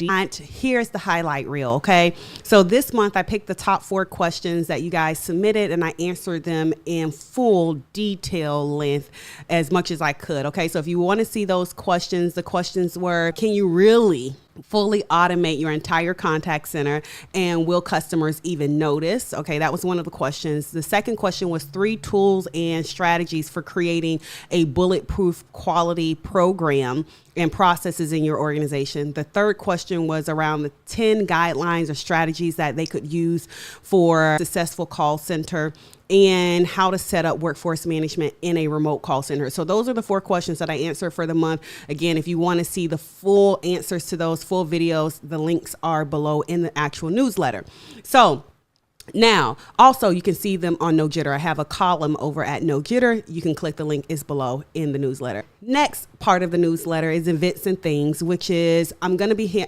And here's the highlight reel, okay? So this month I picked the top 4 questions that you guys submitted and I answered them in full detail length as much as I could, okay? So if you want to see those questions, the questions were, can you really fully automate your entire contact center, and will customers even notice? Okay, that was one of the questions. The second question was 3 tools and strategies for creating a bulletproof quality program and processes in your organization. The third question was around the 10 guidelines or strategies that they could use for a successful call center and how to set up workforce management in a remote call center. So those are the 4 questions that I answered for the month. Again, if you want to see the full answers to those full videos, the links are below in the actual newsletter. So now, also, you can see them on No Jitter. I have a column over at No Jitter. You can click the link, is below in the newsletter. Next part of the newsletter is events and things, which is I'm going to be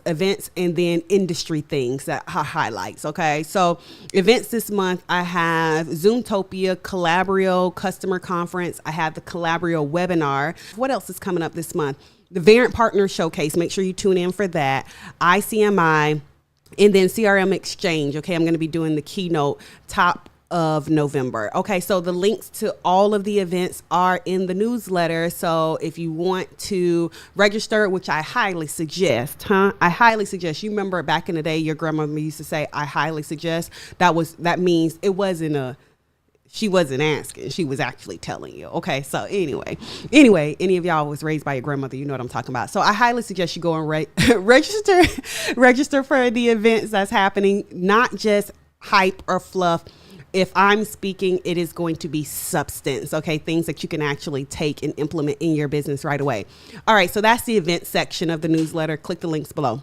events and then industry things that are highlights. Okay, so events this month, I have Zoomtopia, Calabrio Customer Conference. I have the Calabrio webinar. What else is coming up this month? The Variant Partner Showcase. Make sure you tune in for that. ICMI. And then CRM Exchange. Okay, I'm going to be doing the keynote top of November. Okay, so the links to all of the events are in the newsletter. So if you want to register, which I highly suggest, I highly suggest. You remember back in the day, your grandmother used to say, I highly suggest. That means it wasn't she wasn't asking, she was actually telling you. Okay, so anyway, any of y'all was raised by your grandmother, you know what I'm talking about. So I highly suggest you go and register for the events that's happening, not just hype or fluff. If I'm speaking, it is going to be substance, okay? Things that you can actually take and implement in your business right away. All right, so that's the event section of the newsletter. Click the links below.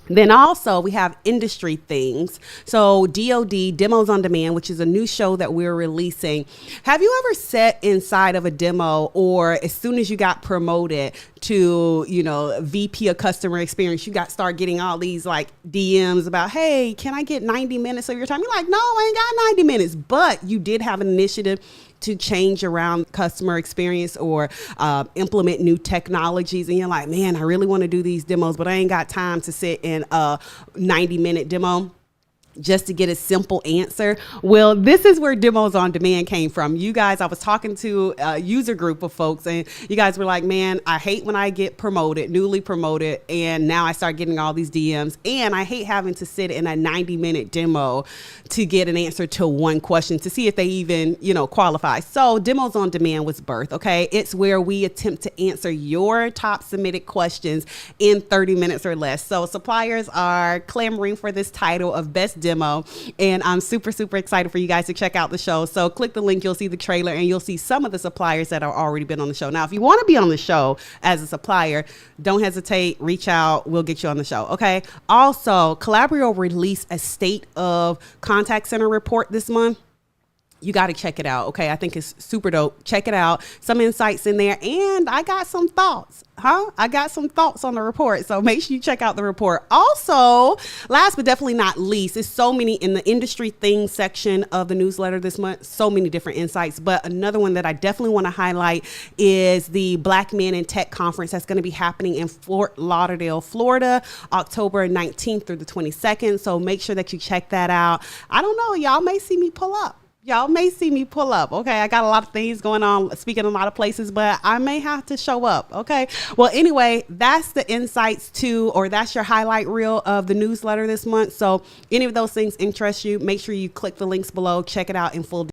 Then also we have industry things. So DOD, Demos on Demand, which is a new show that we're releasing. Have you ever sat inside of a demo, or as soon as you got promoted to, VP of customer experience, you start getting all these like DMs about, hey, can I get 90 minutes of your time? You're like, no, I ain't got 90 minutes, but you did have an initiative to change around customer experience or implement new technologies. And you're like, man, I really want to do these demos, but I ain't got time to sit in a 90-minute demo just to get a simple answer. Well, this is where Demos on Demand came from. You guys, I was talking to a user group of folks, and you guys were like, man, I hate when I get newly promoted, and now I start getting all these DMs, and I hate having to sit in a 90-minute demo to get an answer to one question to see if they even, qualify. So Demos on Demand was birthed, okay? It's where we attempt to answer your top submitted questions in 30 minutes or less. So suppliers are clamoring for this title of Best Demo, and I'm super excited for you guys to check out the show. So click the link, you'll see the trailer, and you'll see some of the suppliers that are already been on the show. Now, if you want to be on the show as a supplier, don't hesitate, reach out, we'll get you on the show. Okay. Also, Calabrio released a state of contact center report this month. You got to check it out. Okay. I think it's super dope. Check it out. Some insights in there. And I got some thoughts. I got some thoughts on the report. So make sure you check out the report. Also, last but definitely not least, there's so many in the industry things section of the newsletter this month. So many different insights. But another one that I definitely want to highlight is the Black Men in Tech Conference that's going to be happening in Fort Lauderdale, Florida, October 19th through the 22nd. So make sure that you check that out. I don't know. Y'all may see me pull up. Okay, I got a lot of things going on, speaking in a lot of places, but I may have to show up. Okay, well, anyway, that's the insights or that's your highlight reel of the newsletter this month. So any of those things interest you, make sure you click the links below, check it out in full.